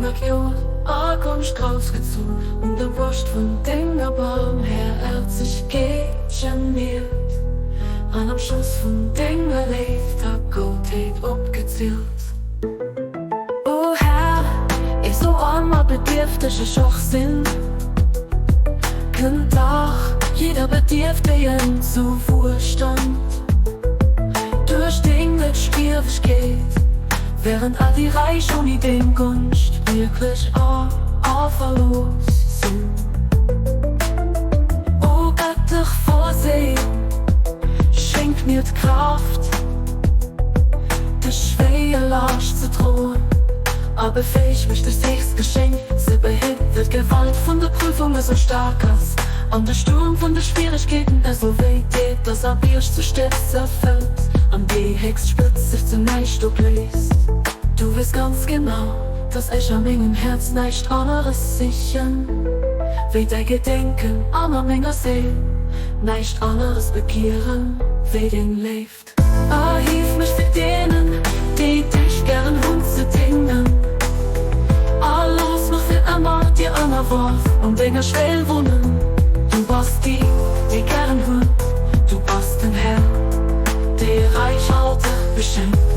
100 Jahre Ankunft rausgezogen und der Wurst von Dingerbaum her sich gechaniert. An am Schluss von Dinger lebt der Gottheit abgezielt. Oh Herr, ich so einmal bedürftige Schwachsinn. Kein Tag, jeder bedürfte ihn zu Wohlstand. Durch den mit Schwierigkeit, während all die Reich ohne den Gunst wirklich verlos sind. Oh Gott, dich vorsehen, schenk mir die Kraft, die schwere Last zu drohen. Aber fähig mich das Geschenk, sie behindert Gewalt von der Prüfung so stark ist. An der Sturm von der Schwierigkeiten so weit geht, dass er Biersch zu stets erfüllt. An die Hexspitze sich zunächst du bläst. Du weißt ganz genau, dass ich an meinem Herz nicht anderes sichern. Wie dein Gedenken an meiner Seele, nicht anderes begehren, wie den lebt. Hilf mich für denen, die dich gern Hund zu dingen. Lass mich für immer dir anerwarf und Dinge schwer wohnen. Du bist die gern Hund, du bist ein Herr, der reich halte beschenkt.